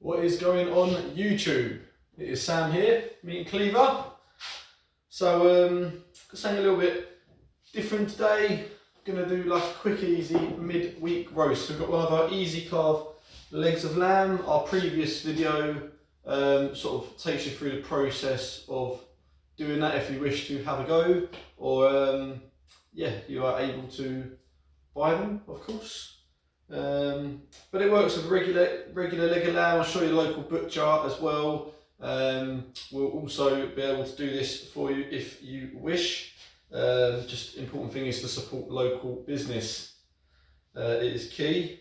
What is going on YouTube? It is Sam here, me and Cleaver. So got something a little bit different today. Gonna do like a quick easy mid-week roast. So we've got one of our easy carve legs of lamb. Our previous video sort of takes you through the process of doing that if you wish to have a go, or yeah, you are able to buy them, of course. But it works with regular leg of lamb. I'll show you the local butcher as well. We'll also be able to do this for you if you wish. Just important thing is to support local business. It is key.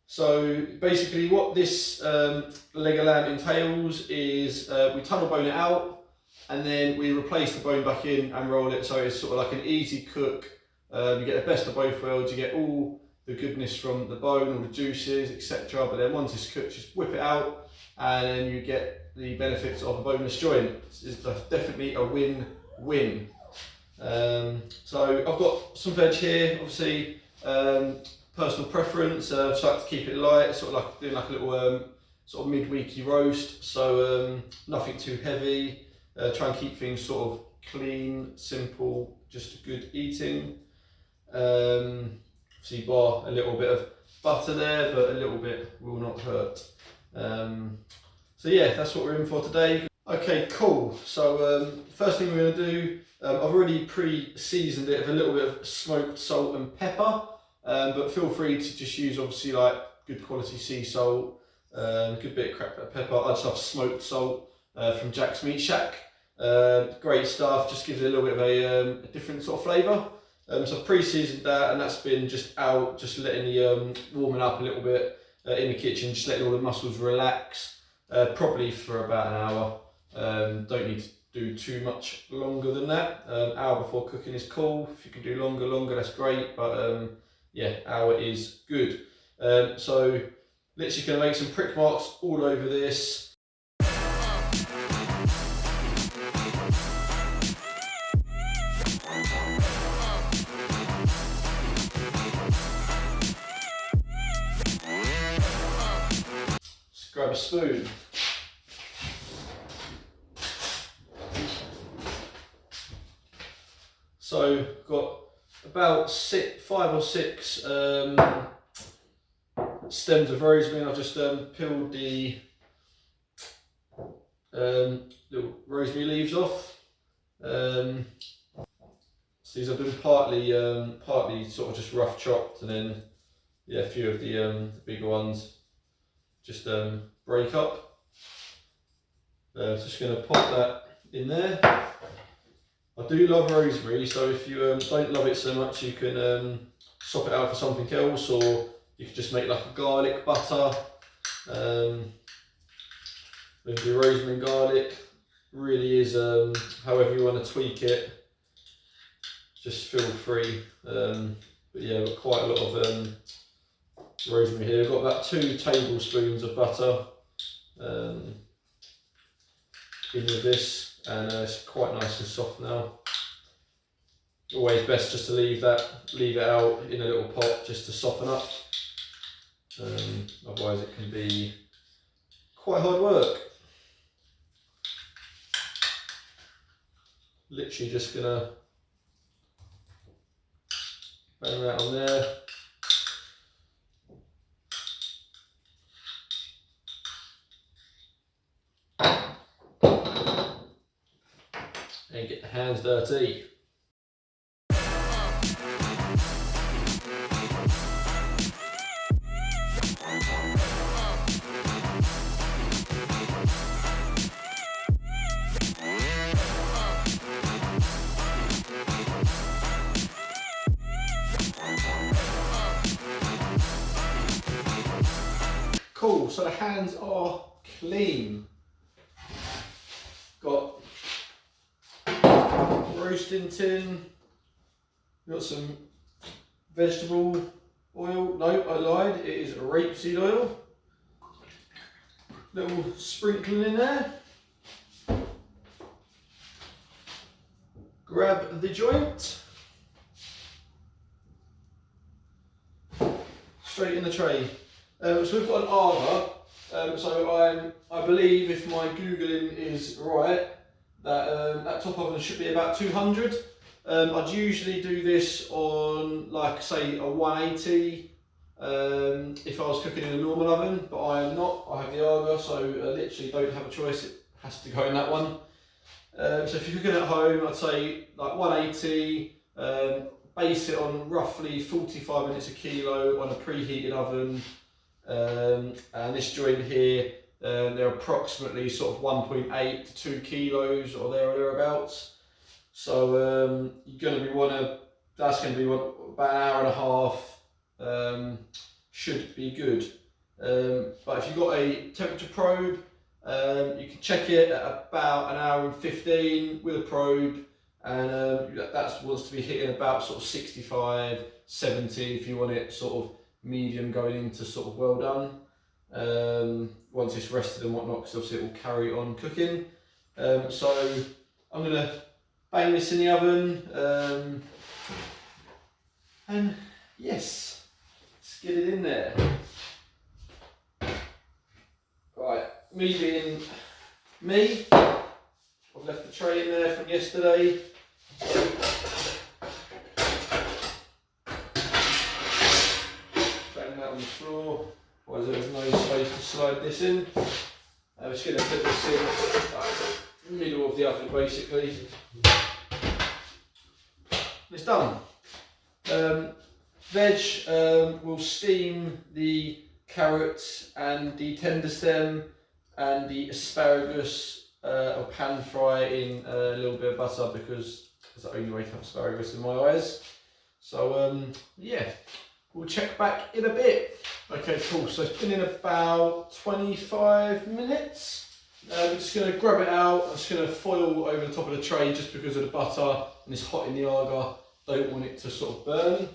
So basically what this leg of lamb entails is we tunnel bone it out and then we replace the bone back in and roll it, so it's sort of like an easy cook. You get the best of both worlds. You get all the goodness from the bone, all the juices, etc. But then once it's cooked, just whip it out and then you get the benefits of a boneless joint. It's definitely a win-win. So I've got some veg here, obviously personal preference. So I like to keep it light, sort of like doing like a little sort of mid-weeky roast. So nothing too heavy. Try and keep things sort of clean, simple, just good eating. See, bar a little bit of butter there, but a little bit will not hurt. So yeah, that's what we're in for today. Okay, cool. So first thing we're going to do, I've already pre-seasoned it with a little bit of smoked salt and pepper, but feel free to just use obviously like good quality sea salt, good bit of cracked pepper. I just have smoked salt from Jack's Meat Shack. Great stuff, just gives it a little bit of a different sort of flavour. So I've pre-seasoned that, and that's been just out, just letting the warming up a little bit in the kitchen, just letting all the muscles relax, probably for about an hour. Don't need to do too much longer than that. Hour before cooking is cool. If you can do longer, that's great. But yeah, hour is good. So literally gonna make some prick marks all over this. Grab a spoon. So got about 5 or 6 stems of rosemary. I've just peeled the little rosemary leaves off. So these I've been partly sort of just rough chopped, and then yeah, a few of the bigger ones just break up. Just going to pop that in there. I do love rosemary, so if you don't love it so much, you can swap it out for something else, or you could just make like a garlic butter. With the rosemary and garlic, really is however you want to tweak it. Just feel free. But yeah, I've got quite a lot of rosemary here. I've got about 2 tablespoons of butter in with this, and it's quite nice and soft now. Always best just to leave it out in a little pot just to soften up. Otherwise it can be quite hard work. Literally just gonna bang that on there. And get the hands dirty. Cool, so the hands are clean. Got roasting tin, got some vegetable oil. No, I lied, it is rapeseed oil. Little sprinkling in there. Grab the joint. Straight in the tray. So we've got an Arga. So I believe, if my Googling is right, that that top oven should be about 200. I'd usually do this on, like, say, a 180 if I was cooking in a normal oven, but I am not. I have the Arga, so I literally don't have a choice. It has to go in that one. So if you're cooking at home, I'd say like 180. Base it on roughly 45 minutes a kilo on a preheated oven. And this joint here, they're approximately sort of 1.8 to 2 kilos or thereabouts. So you're going to that's going to be about an hour and a half. Should be good. But if you've got a temperature probe, you can check it at about an hour and 15 with a probe, and that wants to be hitting about sort of 65, 70 if you want it sort of medium going into sort of well done. Once it's rested and whatnot, because obviously it will carry on cooking. So I'm going to bang this in the oven, and yes, let's get it in there. Right, me being me, I've left the tray in there from yesterday. Bang that on the floor, otherwise there's no space to slide this in. I'm just going to put this in the middle of the oven basically. It's done. Veg will steam the carrots and the tender stem and the asparagus, or pan fry in a little bit of butter, because it's the only way to have asparagus in my eyes. So yeah, we'll check back in a bit. Okay, cool. So it's been in about 25 minutes. I'm just going to grab it out. I'm just going to foil over the top of the tray just because of the butter, and it's hot in the Arga. Don't want it to sort of burn.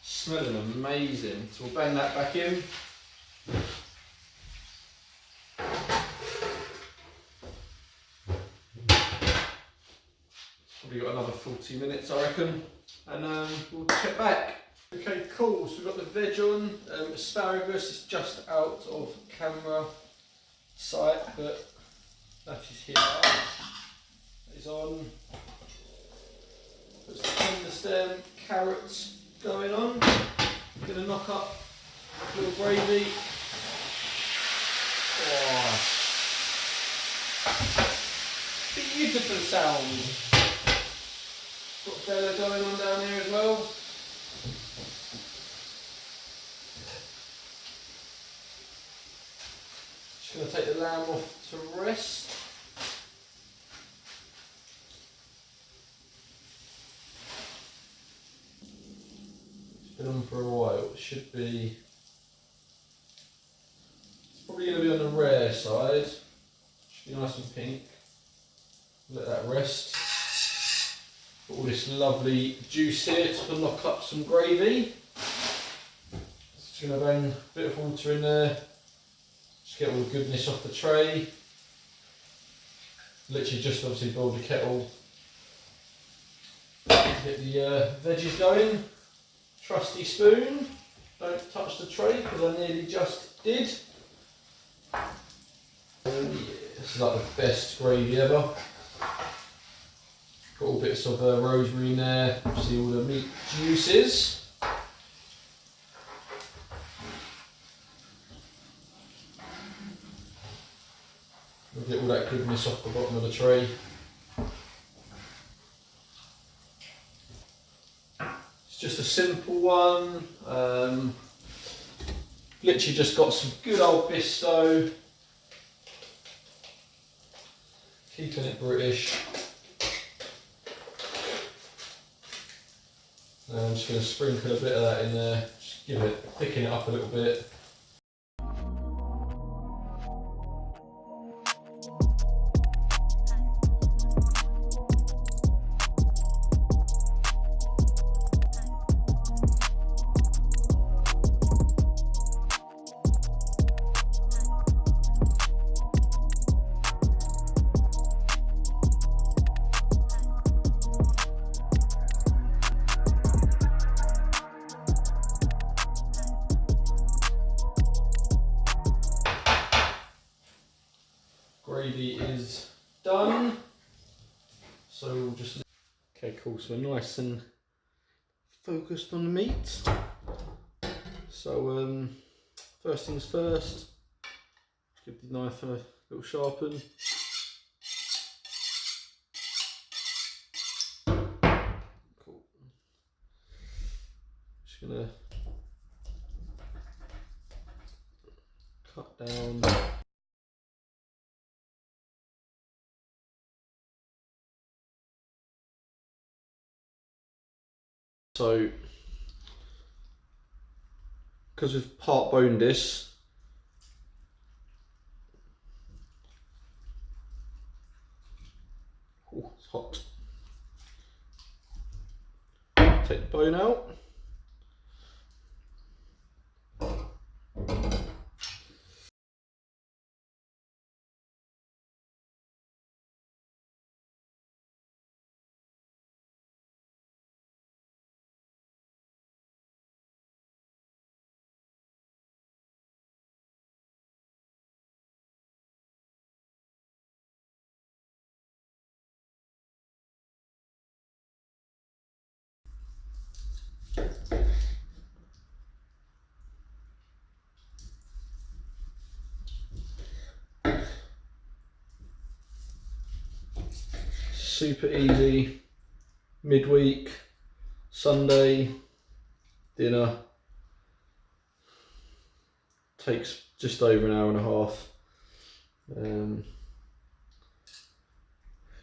Smelling amazing. So we'll bang that back in. Probably got another 40 minutes, I reckon, and we'll check back. Okay, cool. So we've got the veg on. Asparagus is just out of camera sight, but that is here. That is on. There's the tender stem, carrots going on. I'm going to knock up a little gravy. Oh, beautiful sound. Got Bella going on down here as well. Just going to take the lamb off to rest. Been on for a while. It should be, it's probably going to be on the rare side. Should be nice and pink. Let that rest. Got all this lovely juice here to knock up some gravy. Just going to bang a bit of water in there. Just get all the goodness off the tray. Literally just obviously boiled the kettle. Get the veggies going. Trusty spoon, don't touch the tray because I nearly just did. Yeah, this is like the best gravy ever. Got all bits of rosemary in there, see all the meat juices. We'll get all that goodness off the bottom of the tray. Just a simple one. Literally just got some good old Bisto. keeping it British. And I'm just going to sprinkle a bit of that in there, just give it, thicken it up a little bit. Gravy is done, so we'll just... Okay, cool, so we're nice and focused on the meat. So first things first, give the knife a little sharpen. Cool. Just gonna cut down. So, because we've part boned this, oh, it's hot. Take the bone out. Super easy, midweek, Sunday, dinner. Takes just over an hour and a half.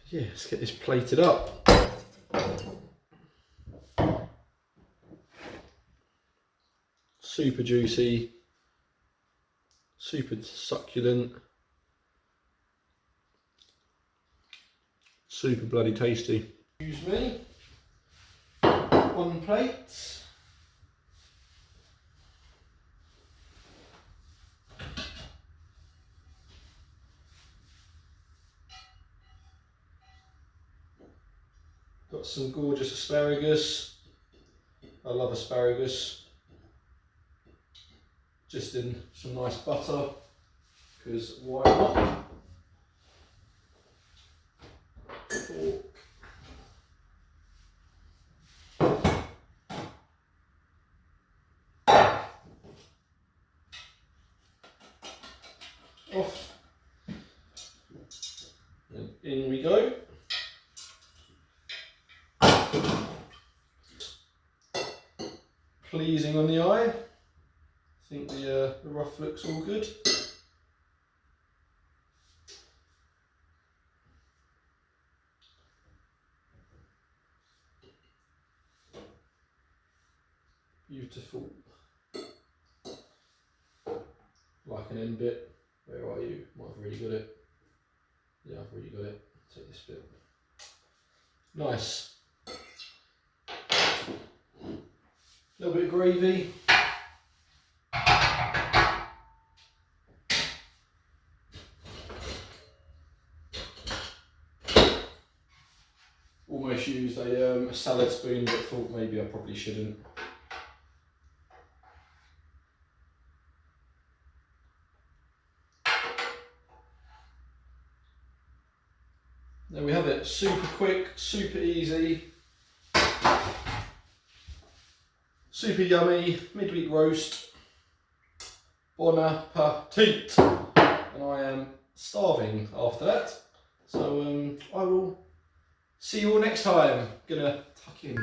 Yeah, let's get this plated up. Super juicy, super succulent, super bloody tasty. Excuse me, 1 plate. Got some gorgeous asparagus. I love asparagus. Just in some nice butter, because why not? Pork. Off. And in we go. Pleasing on the eye. I think the rough looks all good. Beautiful. Like an end bit. Where are you? Might have really got it. Yeah, I've really got it. Take this bit. Nice. A little bit of gravy. Almost used a salad spoon, but thought maybe I probably shouldn't. There we have it. Super quick, super easy, super yummy midweek roast. Bon appetit! And I am starving after that. So I will see you all next time. Gonna tuck in.